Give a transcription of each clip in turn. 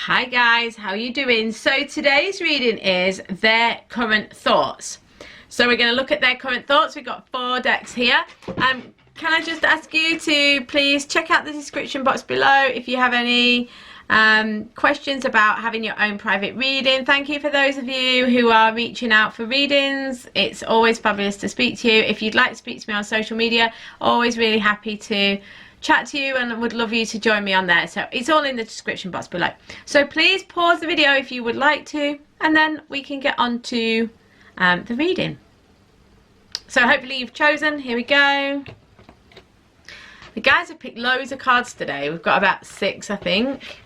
Hi guys, how are you doing? So today's reading is their current thoughts. So we're going to look at their current thoughts. We've got 4 decks here. Can I just ask you to please check out the description box below if you have any questions about having your own private reading. Thank you for those of you who are reaching out for readings. It's always fabulous to speak to you. If you'd like to speak to me on social media, always really happy to chat to you and would love you to join me on there. So it's all in the description box below. So please pause the video if you would like to, and then we can get on to the reading. So hopefully you've chosen. Here we go. The guys have picked loads of cards today. We've got about 6, I think.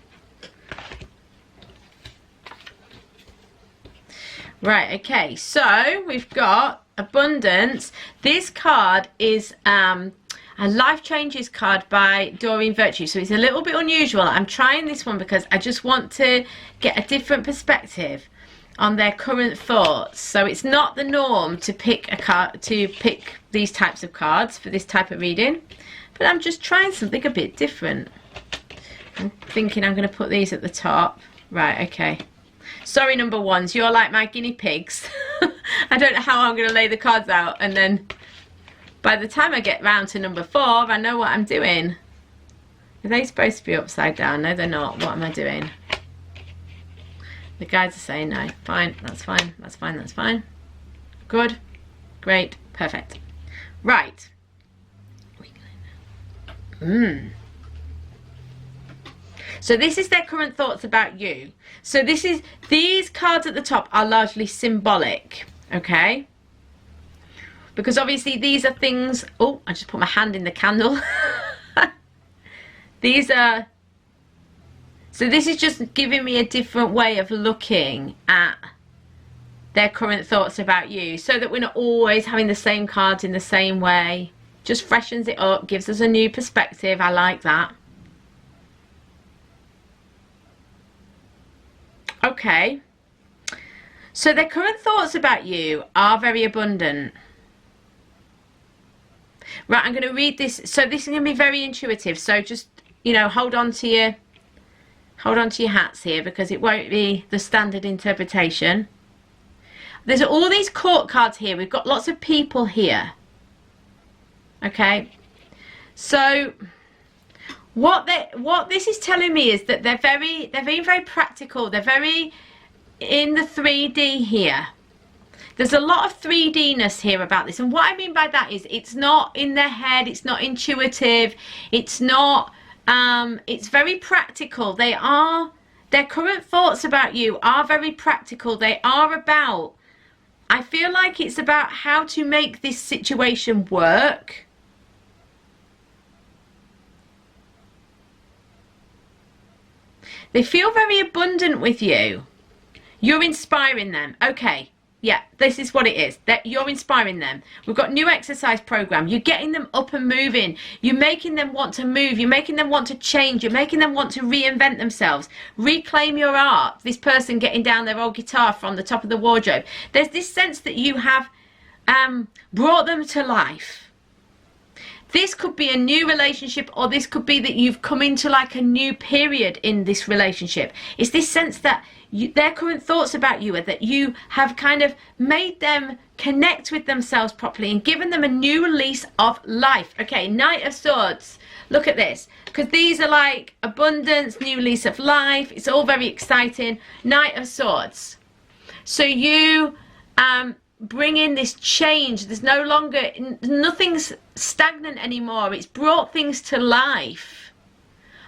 Right, okay, so we've got Abundance. This card is a Life Changes card by Doreen Virtue, so it's a little bit unusual. I'm trying this one because I just want to get a different perspective on their current thoughts. So it's not the norm to pick a card, to pick these types of cards for this type of reading, but I'm just trying something a bit different. I'm thinking I'm going to put these at the top. Right, okay. Sorry, number ones, you're like my guinea pigs. I don't know how I'm going to lay the cards out, and then by the time I get round to number 4, I know what I'm doing. Are they supposed to be upside down? No, they're not. What am I doing? The guys are saying no. Fine, that's fine, that's fine, that's fine. Good, great, perfect. Right. So this is their current thoughts about you. So these cards at the top are largely symbolic, okay? Because obviously these are things, oh, I just put my hand in the candle. So this is just giving me a different way of looking at their current thoughts about you, so that we're not always having the same cards in the same way. Just freshens it up, gives us a new perspective. I like that. Okay. So their current thoughts about you are very abundant. Right, I'm going to read this. So this is going to be very intuitive. So just, you know, hold on to your hats here, because it won't be the standard interpretation. There's all these court cards here. We've got lots of people here. Okay. So what this is telling me is that they're being very practical. They're very in the 3D here. There's a lot of 3D-ness here about this, and what I mean by that is it's not in their head, it's not intuitive, it's not it's very practical. Their current thoughts about you are very practical. They are about, I feel like it's about how to make this situation work. They feel very abundant with you. You're inspiring them. Okay. Yeah, this is what it is. That you're inspiring them. We've got new exercise program. You're getting them up and moving. You're making them want to move. You're making them want to change. You're making them want to reinvent themselves. Reclaim your art. This person getting down their old guitar from the top of the wardrobe. There's this sense that you have brought them to life. This could be a new relationship, or this could be that you've come into like a new period in this relationship. It's this sense that their current thoughts about you are that you have kind of made them connect with themselves properly and given them a new lease of life. Okay, Knight of Swords. Look at this, because these are like abundance, new lease of life. It's all very exciting. Knight of Swords. So you bring in this change. There's no longer, nothing's stagnant anymore. It's brought things to life.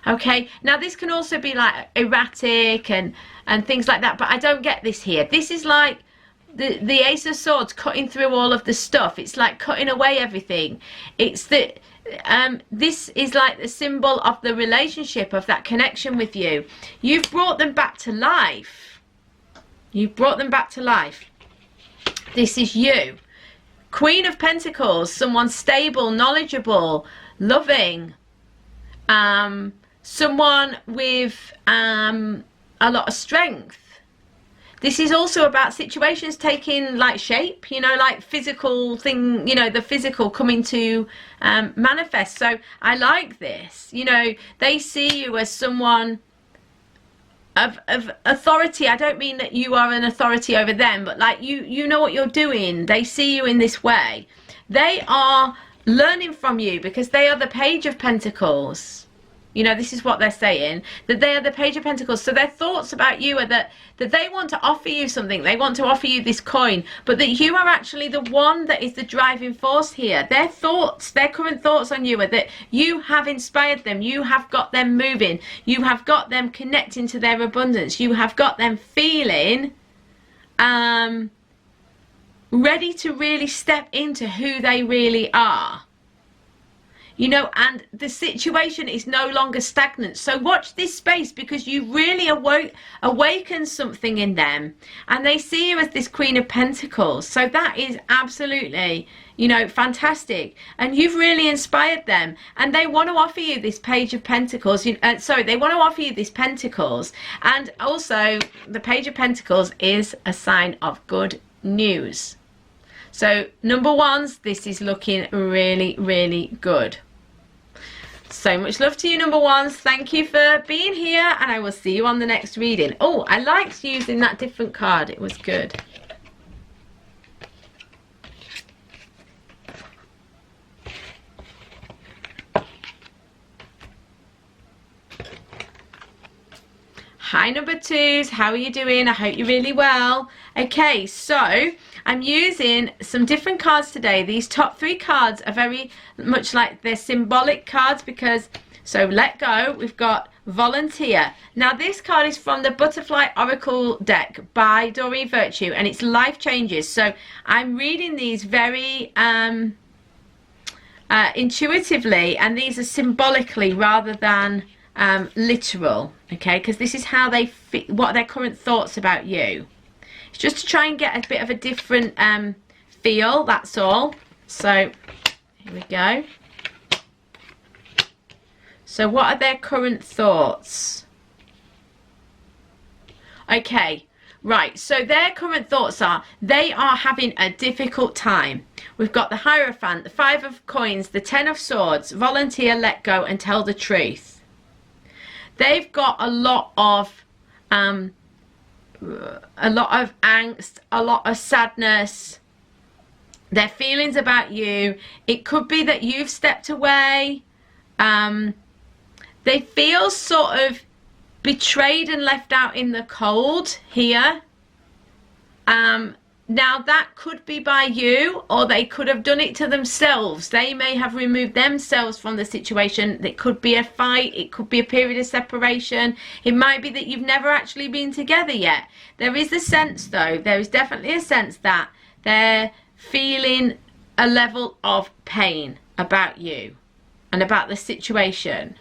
Okay, now this can also be like erratic and things like that, but I don't get this here. This is like the Ace of Swords cutting through all of the stuff. It's like cutting away everything. It's that this is like the symbol of the relationship, of that connection with you. You've brought them back to life. You've brought them back to life. This is you. Queen of Pentacles, someone stable, knowledgeable, loving, someone with a lot of strength. This is also about situations taking like shape, you know, like physical thing, you know, the physical coming to manifest. So I like this, you know, they see you as someone of authority. I don't mean that you are an authority over them, but like you know what you're doing. They see you in this way. They are learning from you because they are the Page of Pentacles. You know, this is what they're saying, that they are the Page of Pentacles. So their thoughts about you are that they want to offer you something. They want to offer you this coin, but that you are actually the one that is the driving force here. Their thoughts, their current thoughts on you are that you have inspired them. You have got them moving. You have got them connecting to their abundance. You have got them feeling ready to really step into who they really are. You know, and the situation is no longer stagnant. So watch this space, because you really awaken something in them, and they see you as this Queen of Pentacles. So that is absolutely, you know, fantastic. And you've really inspired them, and they want to offer you this Page of Pentacles. They want to offer you this Pentacles. And also the Page of Pentacles is a sign of good news. So number ones, this is looking really, really good. So much love to you, number ones. Thank you for being here, and I will see you on the next reading. Oh, I liked using that different card. It was good. Hi, number twos. How are you doing? I hope you're really well. Okay, so I'm using some different cards today. These top three cards are very much like they're symbolic cards, because, so let go, we've got volunteer. Now this card is from the Butterfly Oracle deck by Doreen Virtue, and it's life changes. So I'm reading these very intuitively, and these are symbolically rather than literal, okay, because this is how they fit, what their current thoughts about you. It's just to try and get a bit of a different feel, that's all. So here we go. So what are their current thoughts? Okay, right, so their current thoughts are, they are having a difficult time. We've got the Hierophant, the Five of Coins, the Ten of Swords, volunteer, let go, and tell the truth. They've got a lot of angst, a lot of sadness, their feelings about you. It could be that you've stepped away. They feel sort of betrayed and left out in the cold here. Now that could be by you, or they could have done it to themselves. They may have removed themselves from the situation. It could be a fight. It could be a period of separation. It might be that you've never actually been together yet. There is a sense, though, there is definitely a sense that they're feeling a level of pain about you and about the situation.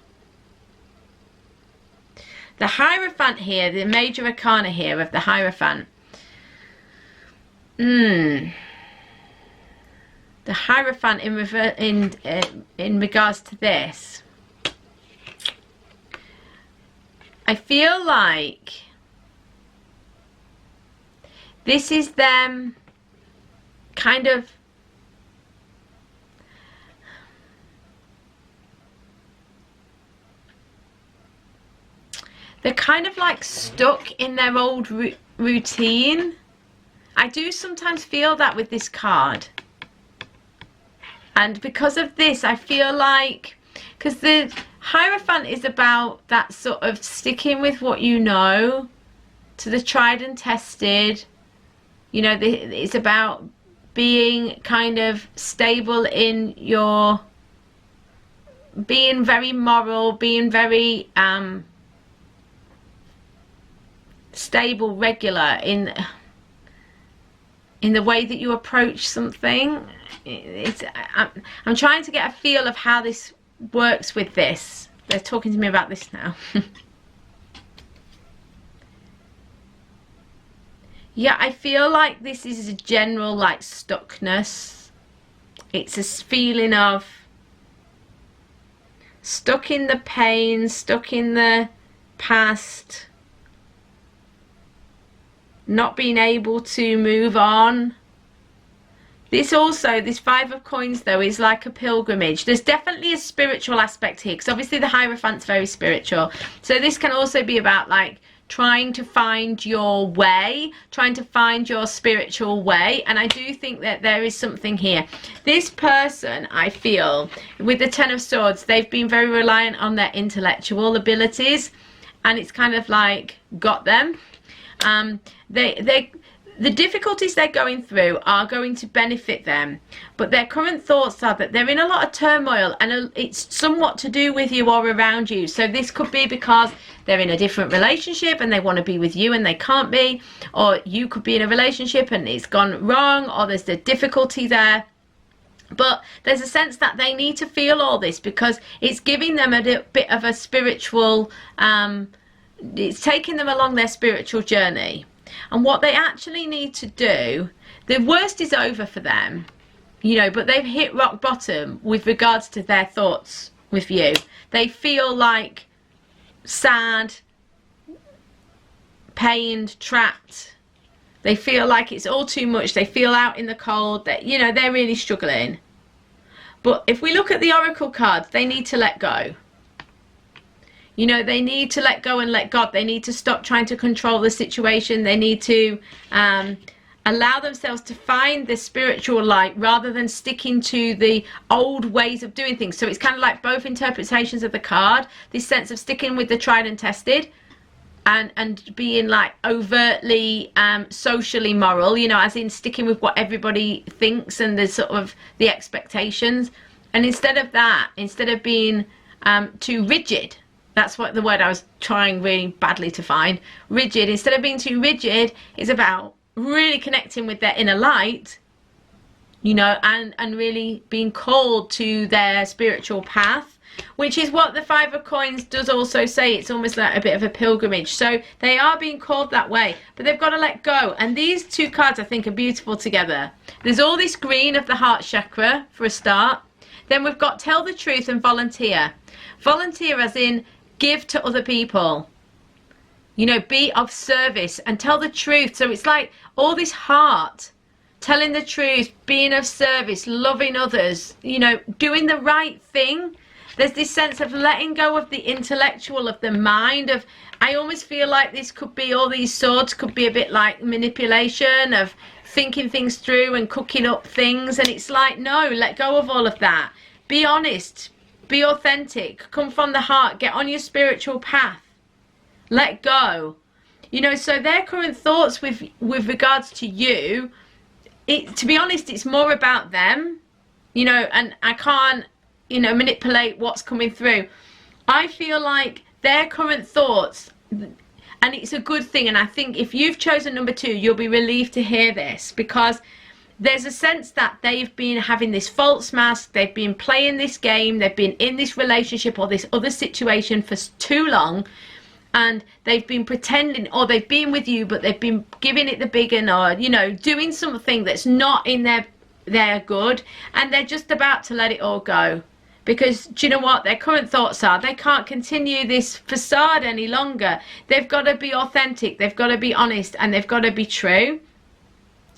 The Hierophant here, the major arcana here of the Hierophant. The Hierophant in regards to this, I feel like this is them kind of they're kind of like stuck in their old routine. I do sometimes feel that with this card. And because of this, I feel like, because the Hierophant is about that sort of sticking with what you know, to the tried and tested. You know, it's about being kind of stable in your, being very moral, being very stable, regular in the way that you approach something. I'm trying to get a feel of how this works with this. They're talking to me about this now. Yeah, I feel like this is a general like stuckness. It's a feeling of stuck in the pain, stuck in the past, not being able to move on. This also, this Five of Coins though, is like a pilgrimage. There's definitely a spiritual aspect here, because obviously the Hierophant's very spiritual. So this can also be about like trying to find your way, trying to find your spiritual way. And I do think that there is something here. This person, I feel, with the Ten of Swords, they've been very reliant on their intellectual abilities, and it's kind of like got them. The difficulties they're going through are going to benefit them, but their current thoughts are that they're in a lot of turmoil, and it's somewhat to do with you or around you. So this could be because they're in a different relationship and they want to be with you and they can't be, or you could be in a relationship and it's gone wrong, or there's a difficulty there. But there's a sense that they need to feel all this because it's giving them a bit of a spiritual, it's taking them along their spiritual journey. And what they actually need to do, the worst is over for them, you know, but they've hit rock bottom with regards to their thoughts with you. They feel like sad, pained, trapped. They feel like it's all too much. They feel out in the cold. That, you know, they're really struggling. But if we look at the Oracle cards, they need to let go. You know, they need to let go and let God. They need to stop trying to control the situation. They need to allow themselves to find the spiritual light rather than sticking to the old ways of doing things. So it's kind of like both interpretations of the card. This sense of sticking with the tried and tested and being like overtly socially moral, you know, as in sticking with what everybody thinks and the sort of the expectations. And instead of that, instead of being too rigid, that's what the word I was trying really badly to find. Rigid. Instead of being too rigid, it's about really connecting with their inner light, you know, and really being called to their spiritual path, which is what the Five of Coins does also say. It's almost like a bit of a pilgrimage. So they are being called that way, but they've got to let go. And these two cards, I think, are beautiful together. There's all this green of the heart chakra for a start. Then we've got tell the truth and volunteer. Volunteer as in give to other people, you know, be of service and tell the truth. So it's like all this heart, telling the truth, being of service, loving others, you know, doing the right thing. There's this sense of letting go of the intellectual, of the mind, of, I almost feel like this could be, all these swords could be a bit like manipulation, of thinking things through and cooking up things. And it's like, no, let go of all of that. Be honest. Be authentic, come from the heart, get on your spiritual path, let go. You know, so their current thoughts with regards to you, to be honest, it's more about them, you know, and I can't, you know, manipulate what's coming through. I feel like their current thoughts, and it's a good thing, and I think if you've chosen number 2, you'll be relieved to hear this, because there's a sense that they've been having this false mask, they've been playing this game, they've been in this relationship or this other situation for too long, and they've been pretending, or they've been with you but they've been giving it the big one, or, you know, doing something that's not in their good, and they're just about to let it all go. Because do you know what their current thoughts are? They can't continue this facade any longer. They've got to be authentic, they've got to be honest, and they've got to be true.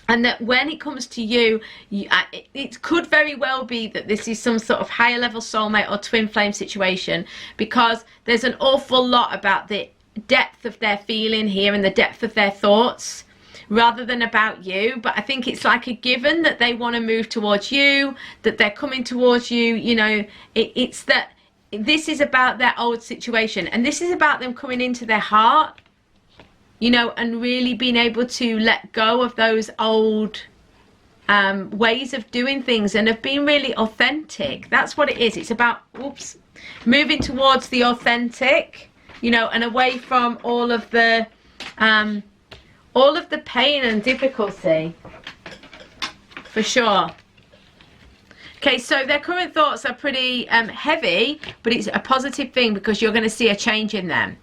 And that when it comes to you, it could very well be that this is some sort of higher level soulmate or twin flame situation, because there's an awful lot about the depth of their feeling here and the depth of their thoughts rather than about you. But I think it's like a given that they want to move towards you, that they're coming towards you, you know, it's that this is about their old situation, and this is about them coming into their heart, you know, and really being able to let go of those old ways of doing things and of being really authentic. That's what it is. It's about, moving towards the authentic, you know, and away from all of the pain and difficulty, for sure. Okay, so their current thoughts are pretty heavy, but it's a positive thing because you're going to see a change in them.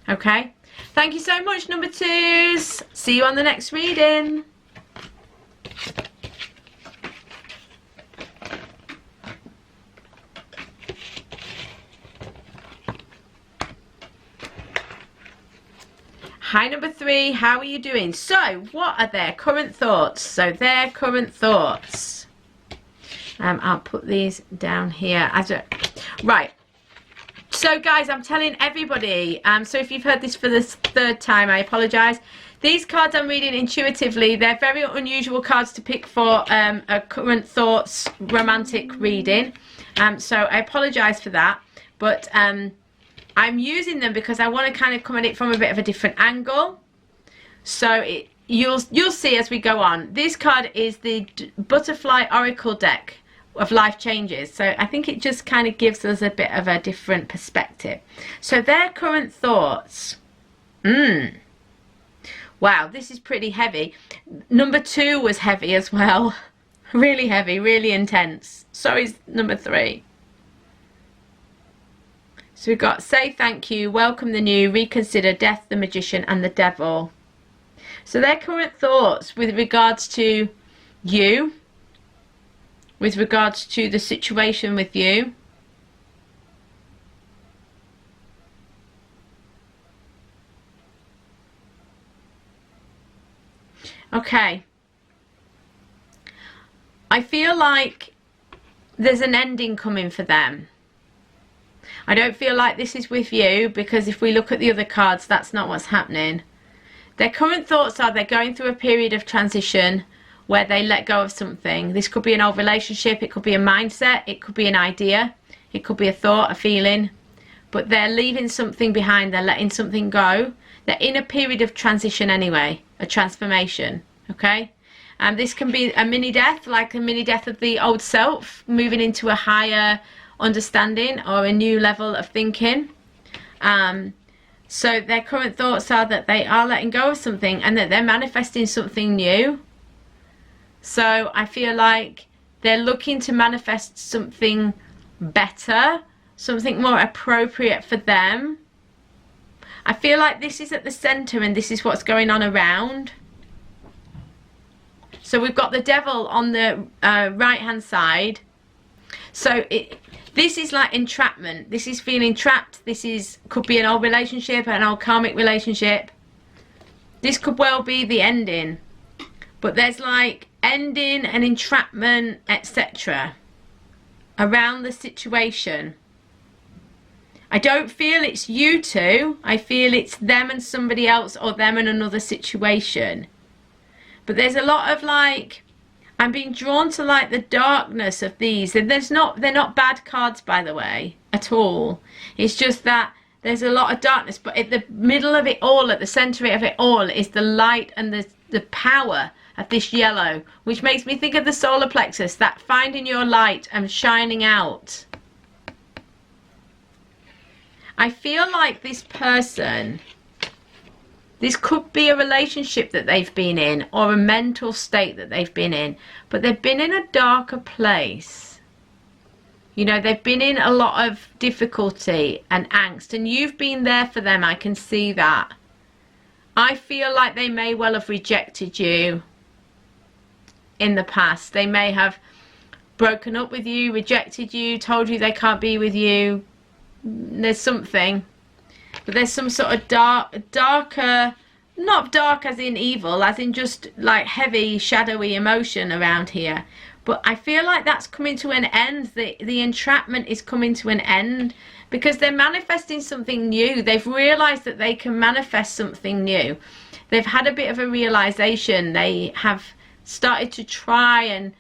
Okay? Thank you so much, number 2s. See you on the next reading. Hi, number 3. How are you doing? So, what are their current thoughts? So, their current thoughts. I'll put these down here. Right. So guys, I'm telling everybody, so if you've heard this for the third time, I apologise. These cards I'm reading intuitively. They're very unusual cards to pick for a current thoughts romantic reading. So I apologise for that. But I'm using them because I want to kind of come at it from a bit of a different angle. So you'll see as we go on. This card is the Butterfly Oracle deck of life changes. So I think it just kind of gives us a bit of a different perspective. So their current thoughts. Wow, this is pretty heavy. Number 2 was heavy as well. Really heavy, really intense. So is number 3. So we've got say thank you, welcome the new, reconsider, death, the magician, and the devil. So their current thoughts with regards to you, with regards to the situation with you. Okay. I feel like there's an ending coming for them. I don't feel like this is with you, because if we look at the other cards, that's not what's happening. Their current thoughts are they're going through a period of transition where they let go of something. This could be an old relationship, it could be a mindset, it could be an idea, it could be a thought, a feeling. But they're leaving something behind, they're letting something go. They're in a period of transition anyway, a transformation, okay? And this can be a mini death, like a mini death of the old self, moving into a higher understanding or a new level of thinking. So their current thoughts are that they are letting go of something and that they're manifesting something new. So I feel like they're looking to manifest something better, something more appropriate for them. I feel like this is at the center and this is what's going on around. So we've got the devil on the right hand side. So this is like entrapment. This is feeling trapped. This could be an old relationship, an old karmic relationship. This could well be the ending. But there's like ending and entrapment, etc. around the situation. I don't feel it's you two. I feel it's them and somebody else, or them and another situation. But there's a lot of like, I'm being drawn to like the darkness of these. And they're not bad cards, by the way, at all. It's just that there's a lot of darkness. But at the middle of it all, at the center of it all, is the light and the power of this yellow, which makes me think of the solar plexus, that finding your light and shining out. I feel like this person, this could be a relationship that they've been in or a mental state that they've been in, but they've been in a darker place. You know, they've been in a lot of difficulty and angst, and you've been there for them. I can see that. I feel like they may well have rejected you in the past. They may have broken up with you, rejected you, told you they can't be with you. There's something, but there's some sort of darker, not dark as in evil, as in just like heavy, shadowy emotion around here. But I feel like that's coming to an end. The entrapment is coming to an end because they're manifesting something new. They've realized that they can manifest something new. They've had a bit of a realization. They have started to try and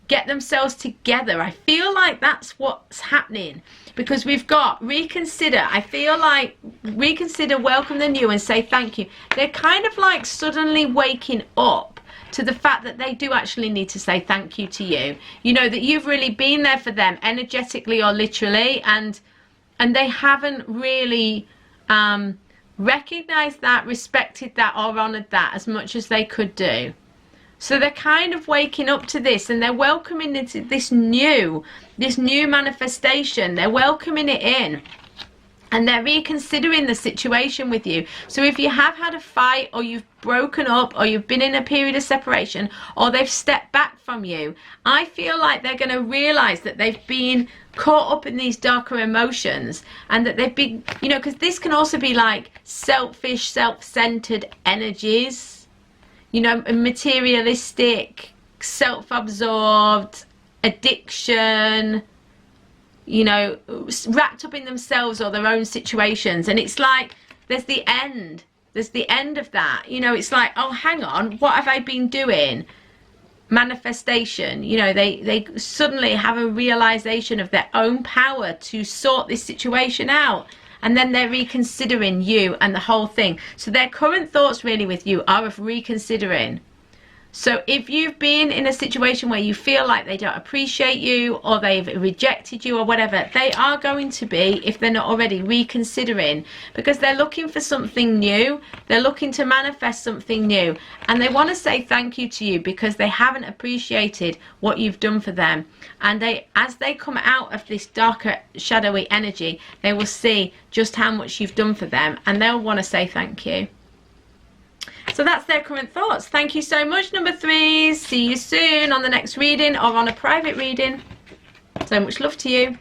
get themselves together. I feel like that's what's happening, because we've got reconsider. I feel like reconsider, welcome the new, and say thank you. They're kind of like suddenly waking up to the fact that they do actually need to say thank you to you. You know, that you've really been there for them energetically or literally, and they haven't really recognized that, respected that, or honored that as much as they could do. So they're kind of waking up to this, and they're welcoming into this new manifestation. They're welcoming it in, and they're reconsidering the situation with you. So if you have had a fight, or you've broken up, or you've been in a period of separation, or they've stepped back from you, I feel like they're going to realize that they've been caught up in these darker emotions, and that they've been, you know, because this can also be like selfish, self-centered energies. You know, materialistic, self-absorbed, addiction, you know, wrapped up in themselves or their own situations. And it's like, there's the end. There's the end of that. You know, it's like, oh, hang on, what have I been doing? Manifestation. You know, they suddenly have a realization of their own power to sort this situation out. And then they're reconsidering you and the whole thing. So their current thoughts really with you are of reconsidering. So if you've been in a situation where you feel like they don't appreciate you or they've rejected you or whatever, they are going to be, if they're not already, reconsidering, because they're looking for something new. They're looking to manifest something new, and they want to say thank you to you because they haven't appreciated what you've done for them. And as they come out of this darker, shadowy energy, they will see just how much you've done for them, and they'll want to say thank you. So that's their current thoughts. Thank you so much, number 3s. See you soon on the next reading or on a private reading. So much love to you.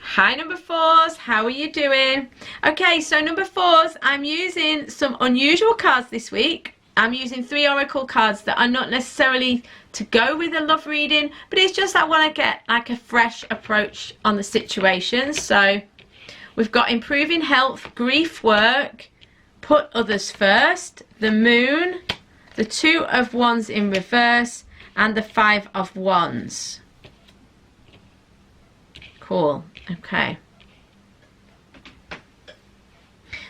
Hi, number 4s. How are you doing? Okay, so number 4s, I'm using some unusual cards this week. I'm using 3 oracle cards that are not necessarily to go with a love reading, but it's just I want to get like a fresh approach on the situation. So we've got improving health, grief work, put others first, the moon, the 2 of wands in reverse, and the 5 of wands. Cool. Okay.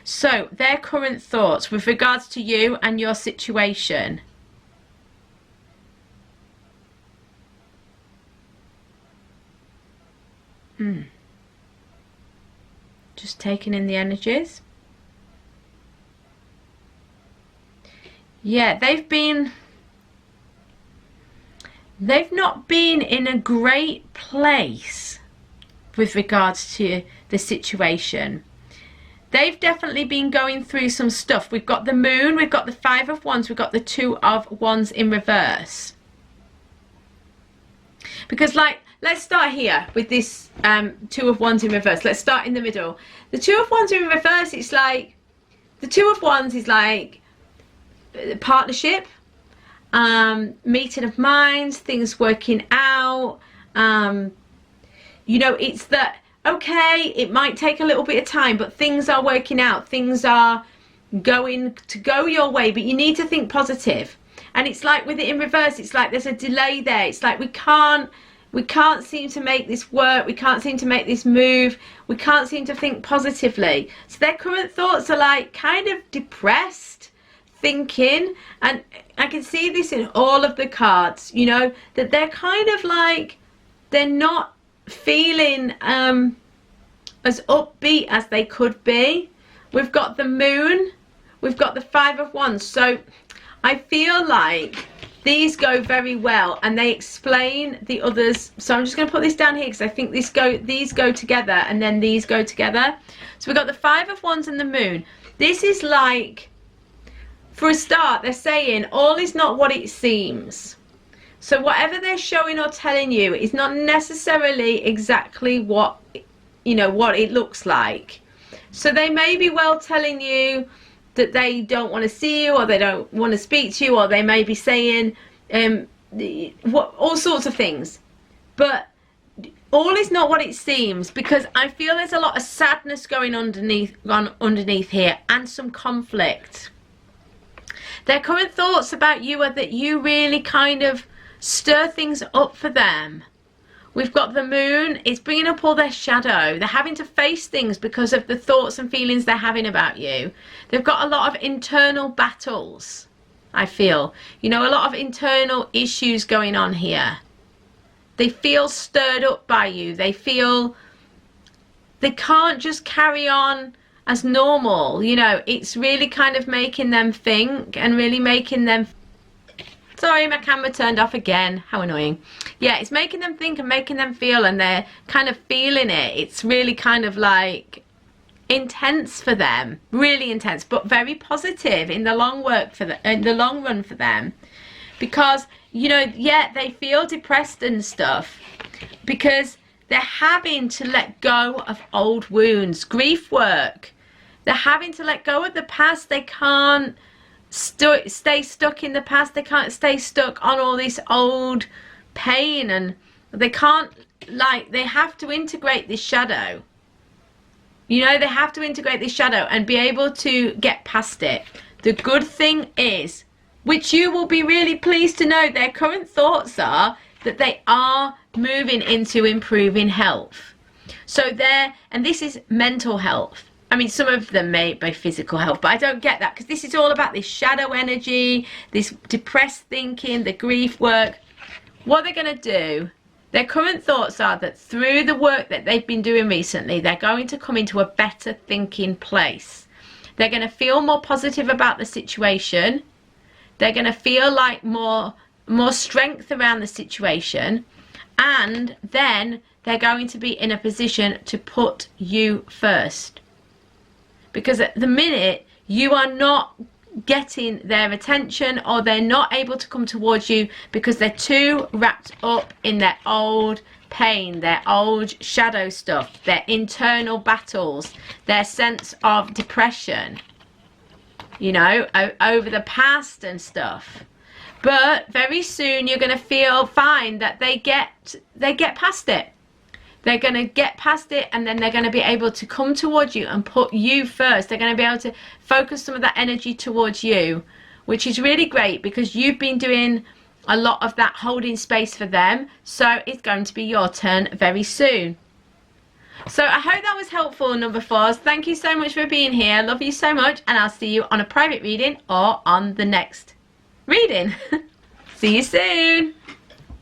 So their current thoughts with regards to you and your situation. Just taking in the energies. Yeah, they've not been in a great place with regards to the situation. They've definitely been going through some stuff. We've got the moon, we've got the 5 of wands, we've got the 2 of wands in reverse. Because like, let's start here with this 2 of wands in reverse. Let's start in the middle. The 2 of wands in reverse, it's like, the 2 of wands is like partnership, meeting of minds, things working out. You know, it's that, okay, it might take a little bit of time, but things are working out. Things are going to go your way, but you need to think positive. And it's like with it in reverse, it's like there's a delay there. It's like we can't seem to make this work. We can't seem to make this move. We can't seem to think positively. So their current thoughts are like kind of depressed thinking. And I can see this in all of the cards, you know, that they're kind of like, they're not feeling as upbeat as they could be. We've got the moon, we've got the 5 of wands. So I feel like these go very well and they explain the others. So I'm just going to put this down here because I think these go together and then these go together. So we've got the 5 of wands and the moon. This is like, for a start, they're saying all is not what it seems. So whatever they're showing or telling you is not necessarily exactly what, you know, what it looks like. So they may be well telling you that they don't want to see you or they don't want to speak to you, or they may be saying all sorts of things. But all is not what it seems, because I feel there's a lot of sadness going underneath here and some conflict. Their current thoughts about you are that you really kind of stir things up for them. We've got the moon. It's bringing up all their shadow. They're having to face things because of the thoughts and feelings they're having about you. They've got a lot of internal battles, I feel. You know, a lot of internal issues going on here. They feel stirred up by you. They feel they can't just carry on as normal. You know, it's really kind of making them think and really making them... Sorry, my camera turned off again. How annoying. Yeah, it's making them think and making them feel, and they're kind of feeling it. It's really kind of like intense for them. Really intense, but very positive in the long run for them. Because, you know, yeah, they feel depressed and stuff because they're having to let go of old wounds, grief work. They're having to let go of the past. They can't stay stuck in the past. They can't stay stuck on all this old pain, and they can't, like, they have to integrate this shadow. You know, they have to integrate this shadow and be able to get past it. The good thing is, which you will be really pleased to know, their current thoughts are that they are moving into improving health. So and this is mental health. I mean, some of them may be physical health, but I don't get that, because this is all about this shadow energy, this depressed thinking, the grief work. What they're going to do, their current thoughts are that through the work that they've been doing recently, they're going to come into a better thinking place. They're going to feel more positive about the situation. They're going to feel like more strength around the situation. And then they're going to be in a position to put you first. Because at the minute, you are not getting their attention, or they're not able to come towards you because they're too wrapped up in their old pain, their old shadow stuff, their internal battles, their sense of depression, you know, over the past and stuff. But very soon you're going to feel fine that they get past it. They're going to get past it, and then they're going to be able to come towards you and put you first. They're going to be able to focus some of that energy towards you, which is really great, because you've been doing a lot of that holding space for them. So it's going to be your turn very soon. So I hope that was helpful, number 4s. Thank you so much for being here. I love you so much, and I'll see you on a private reading or on the next reading. See you soon.